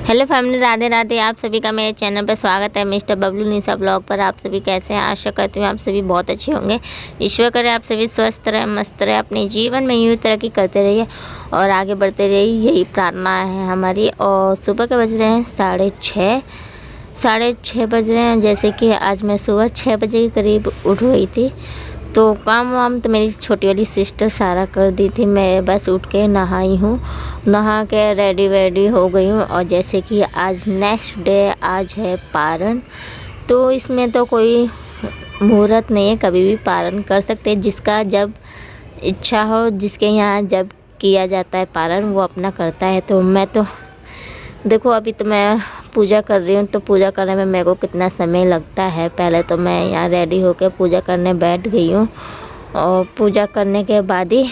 Hello family, Radhe Radhe. आप सभी का मेरे चैनल पर स्वागत है। मिस्टर बबलू निशा ब्लॉग पर आप सभी कैसे हैं? आशा करती हूँ आप सभी बहुत अच्छे होंगे। ईश्वर करे आप सभी स्वस्थ रहे, मस्त रहे, अपने जीवन में यूँ तरक्की करते रहिए और आगे बढ़ते रहिए, यही प्रार्थना है हमारी। और सुबह के बज रहे हैं 6:30 बज रहे हैं। जैसे कि आज मैं सुबह 6 बजे के करीब उठ गई थी। तो काम वाम तो मेरी छोटी वाली सिस्टर सारा कर दी थी। मैं बस उठ के नहाई हूँ, नहा के रेडी वेडी हो गई हूँ। और जैसे कि आज नेक्स्ट डे, आज है पारण। तो इसमें तो कोई मुहूर्त नहीं है, कभी भी पारण कर सकते हैं। जिसका जब इच्छा हो, जिसके यहाँ जब किया जाता है पारण, वो अपना करता है। तो मैं तो देखो, अभी तो मैं पूजा कर रही हूँ। तो पूजा करने में मेरे को कितना समय लगता है। पहले तो मैं यहाँ रेडी होकर पूजा करने बैठ गई हूँ और पूजा करने के बाद ही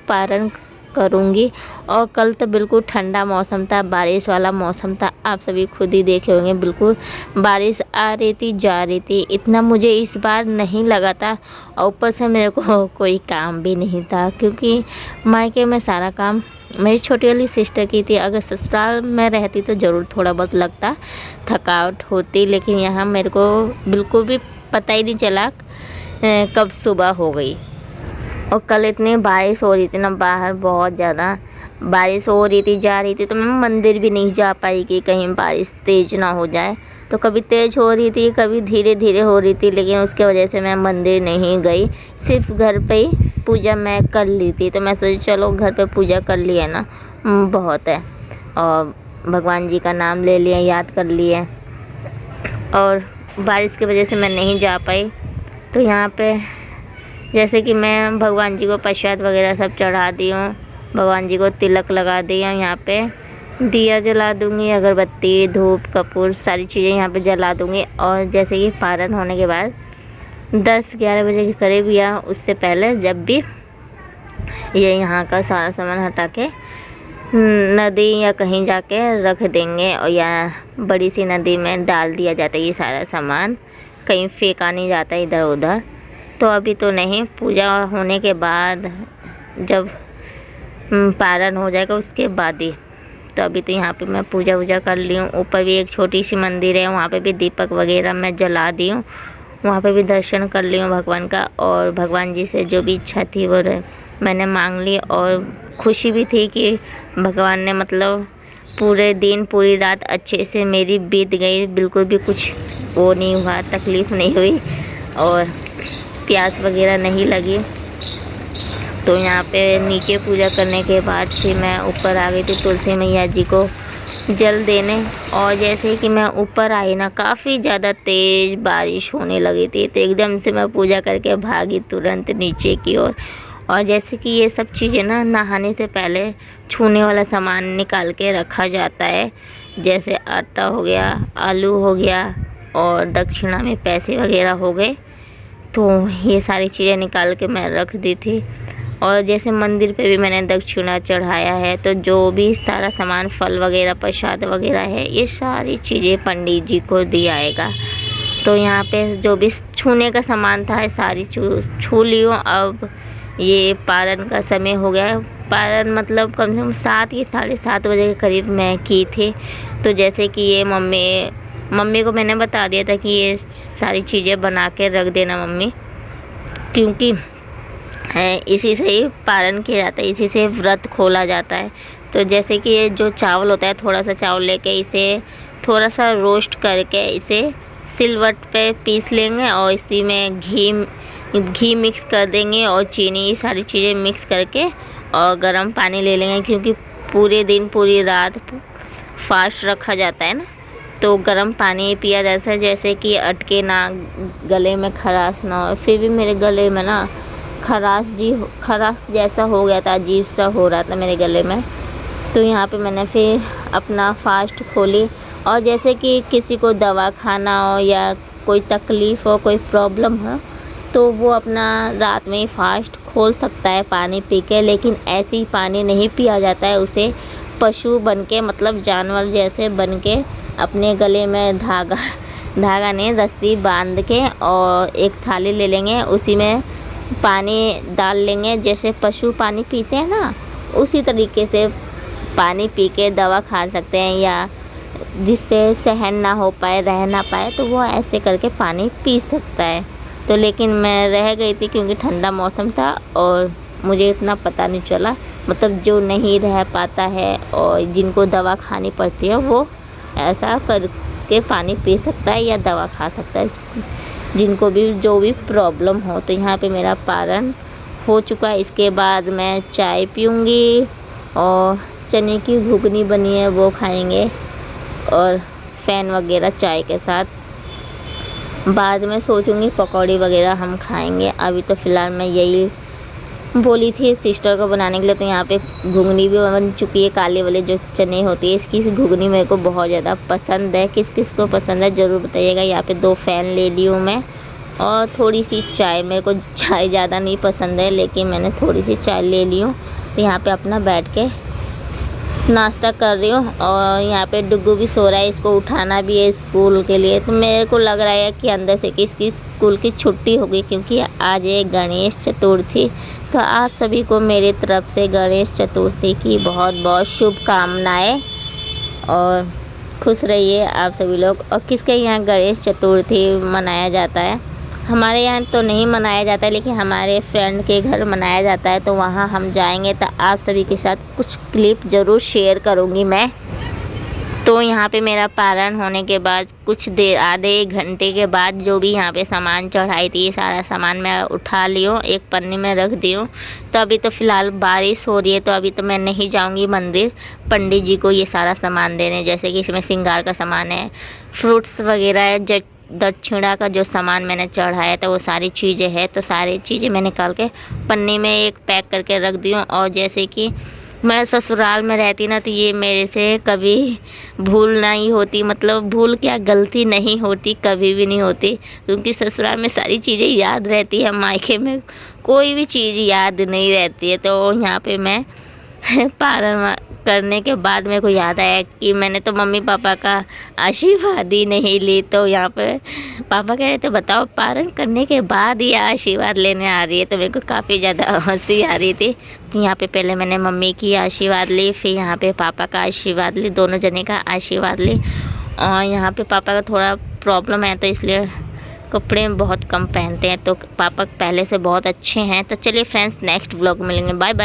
पारण करूँगी। और कल तो बिल्कुल ठंडा मौसम था, बारिश वाला मौसम था। आप सभी खुद ही देखे होंगे, बिल्कुल बारिश आ रही थी, जा रही थी। इतना मुझे इस बार नहीं लगा था। और ऊपर से मेरे को कोई काम भी नहीं था, क्योंकि मायके में सारा काम मेरी छोटी वाली सिस्टर की थी। अगर ससुराल में रहती तो ज़रूर थोड़ा बहुत लगता, थकावट होती। लेकिन यहाँ मेरे को बिल्कुल भी पता ही नहीं चला कब सुबह हो गई। और कल इतनी बारिश हो रही थी ना, बाहर बहुत ज़्यादा बारिश हो रही थी, जा रही थी। तो मैं मंदिर भी नहीं जा पाई कि कहीं बारिश तेज़ ना हो जाए। तो कभी तेज़ हो रही थी, कभी धीरे धीरे हो रही थी। लेकिन उसके वजह से मैं मंदिर नहीं गई, सिर्फ घर पे ही पूजा मैं कर ली थी। तो मैं सोची चलो घर पे पूजा कर लिया ना, बहुत है। और भगवान जी का नाम ले लिया, याद कर लिए। और बारिश की वजह से मैं नहीं जा पाई। तो यहाँ पे जैसे कि मैं भगवान जी को प्रसाद वगैरह सब चढ़ा दी हूँ, भगवान जी को तिलक लगा दिया। यहाँ पे दिया जला दूँगी, अगरबत्ती, धूप, कपूर, सारी चीज़ें यहाँ पे जला दूँगी। और जैसे कि पारण होने के बाद 10-11 बजे के करीब या उससे पहले, जब भी ये यहाँ का सारा सामान हटा के नदी या कहीं जाके रख देंगे, और या बड़ी सी नदी में डाल दिया जाता है ये सारा सामान, कहीं फेंका नहीं जाता इधर उधर। तो अभी तो नहीं, पूजा होने के बाद जब पारण हो जाएगा उसके बाद ही। तो अभी तो यहाँ पे मैं पूजा वूजा कर ली हूँ। ऊपर भी एक छोटी सी मंदिर है, वहाँ पे भी दीपक वगैरह मैं जला दी हूँ। वहाँ पे भी दर्शन कर ली हूँ भगवान का। और भगवान जी से जो भी इच्छा थी वो मैंने मांग ली। और खुशी भी थी कि भगवान ने मतलब पूरे दिन पूरी रात अच्छे से मेरी बीत गई। बिल्कुल भी कुछ वो नहीं हुआ, तकलीफ़ नहीं हुई और प्यास वगैरह नहीं लगी। तो यहाँ पे नीचे पूजा करने के बाद फिर मैं ऊपर आ गई थी तुलसी मैया जी को जल देने। और जैसे कि मैं ऊपर आई ना, काफ़ी ज़्यादा तेज़ बारिश होने लगी थी। तो एकदम से मैं पूजा करके भागी तुरंत नीचे की ओर। और जैसे कि ये सब चीज़ें ना, नहाने से पहले छूने वाला सामान निकाल के रखा जाता है। जैसे आटा हो गया, आलू हो गया, और दक्षिणा में पैसे वगैरह हो गए। तो ये सारी चीज़ें निकाल के मैं रख दी थी। और जैसे मंदिर पे भी मैंने दक्षिणा चढ़ाया है, तो जो भी सारा सामान, फल वगैरह, प्रसाद वगैरह है, ये सारी चीज़ें पंडित जी को दिया आएगा। तो यहाँ पे जो भी छूने का सामान था, सारी छू ली हूँ। अब ये पारण का समय हो गया है। पारण मतलब कम से कम 7 या 7:30 बजे के करीब मैं की थी। तो जैसे कि ये मम्मी को मैंने बता दिया था कि ये सारी चीज़ें बना के रख देना मम्मी, क्योंकि इसी से ही पारण किया जाता है, इसी से व्रत खोला जाता है। तो जैसे कि ये जो चावल होता है, थोड़ा सा चावल लेके इसे थोड़ा सा रोस्ट करके इसे सिलवट पे पीस लेंगे। और इसी में घी मिक्स कर देंगे और चीनी, ये सारी चीज़ें मिक्स करके और गर्म पानी ले लेंगे, क्योंकि पूरे दिन पूरी रात फास्ट रखा जाता है ना। तो गर्म पानी पिया जाता है, जैसे कि अटके ना, गले में खराश ना हो। फिर भी मेरे गले में ना खराश जैसा हो गया था, अजीब सा हो रहा था मेरे गले में। तो यहाँ पे मैंने फिर अपना फास्ट खोली। और जैसे कि किसी को दवा खाना हो या कोई तकलीफ़ हो, कोई प्रॉब्लम हो, तो वो अपना रात में ही फास्ट खोल सकता है पानी पी के। लेकिन ऐसे ही पानी नहीं पिया जाता है, उसे पशु बन के, मतलब जानवर जैसे बन के, अपने गले में धागा नहीं, रस्सी बांध के और एक थाली ले लेंगे, उसी में पानी डाल लेंगे। जैसे पशु पानी पीते हैं ना, उसी तरीके से पानी पी के दवा खा सकते हैं। या जिससे सहन ना हो पाए, रह ना पाए, तो वो ऐसे करके पानी पी सकता है। तो लेकिन मैं रह गई थी क्योंकि ठंडा मौसम था और मुझे इतना पता नहीं चला। मतलब जो नहीं रह पाता है और जिनको दवा खानी पड़ती है वो ऐसा करके पानी पी सकता है या दवा खा सकता है, जिनको भी जो भी प्रॉब्लम हो। तो यहाँ पे मेरा पारण हो चुका है। इसके बाद मैं चाय पीऊँगी और चने की घुगनी बनी है वो खाएंगे और फ़ैन वगैरह चाय के साथ। बाद में सोचूंगी पकौड़ी वगैरह हम खाएंगे। अभी तो फ़िलहाल मैं यही बोली थी सिस्टर को बनाने के लिए। तो यहाँ पे घुगनी भी बन चुकी है, काले वाले जो चने होती है इसकी घुगनी मेरे को बहुत ज़्यादा पसंद है। किस किस को पसंद है ज़रूर बताइएगा। यहाँ पे 2 फ़ैन ले ली हूँ मैं और थोड़ी सी चाय। मेरे को चाय ज़्यादा नहीं पसंद है लेकिन मैंने थोड़ी सी चाय ले ली हूँ। तो यहाँ पे अपना बैठ के नाश्ता कर रही हूँ और यहाँ पे डुग्गू भी सो रहा है। इसको उठाना भी है स्कूल के लिए। तो मेरे को लग रहा है कि अंदर से कि इसकी स्कूल की छुट्टी होगी क्योंकि आज है गणेश चतुर्थी। तो आप सभी को मेरी तरफ से गणेश चतुर्थी की बहुत बहुत शुभकामनाएं और खुश रहिए आप सभी लोग। और किसके यहाँ गणेश चतुर्थी मनाया जाता है? हमारे यहाँ तो नहीं मनाया जाता है लेकिन हमारे फ्रेंड के घर मनाया जाता है। तो वहाँ हम जाएंगे तो आप सभी के साथ कुछ क्लिप ज़रूर शेयर करूँगी मैं। तो यहाँ पे मेरा पारण होने के बाद कुछ देर आधे 1 घंटे के बाद जो भी यहाँ पे सामान चढ़ाई थी सारा सामान मैं उठा ली हूँ, एक पन्नी में रख दी हूँ। तो अभी तो फ़िलहाल बारिश हो रही है तो अभी तो मैं नहीं जाऊँगी मंदिर पंडित जी को ये सारा सामान देने। जैसे कि इसमें श्रृंगार का सामान है, फ्रूट्स वगैरह है, दक्षिणा का जो सामान मैंने चढ़ाया था वो सारी चीज़ें हैं। तो सारी चीज़ें मैं निकाल के पन्नी में एक पैक करके रख दी हूँ। और जैसे कि मैं ससुराल में रहती ना तो ये मेरे से कभी भूल नहीं होती, मतलब भूल क्या गलती नहीं होती, कभी भी नहीं होती क्योंकि ससुराल में सारी चीज़ें याद रहती है, मायके में कोई भी चीज़ याद नहीं रहती है। तो यहाँ पे मैं पारण करने के बाद मेरे को याद आया कि मैंने तो मम्मी पापा का आशीर्वाद ही नहीं ली। तो यहाँ पे पापा कह रहे थे बताओ पारण करने के बाद ही आशीर्वाद लेने आ रही है। तो मेरे को काफ़ी ज़्यादा हंसी आ रही थी। तो यहाँ पे पहले मैंने मम्मी की आशीर्वाद ली, फिर यहाँ पे पापा का आशीर्वाद ली, दोनों जने का आशीर्वाद ली। और यहाँ पे पापा का थोड़ा प्रॉब्लम है तो इसलिए कपड़े बहुत कम पहनते हैं। तो पापा पहले से बहुत अच्छे हैं। तो चलिए फ्रेंड्स नेक्स्ट व्लॉग मिलेंगे, बाय बाय।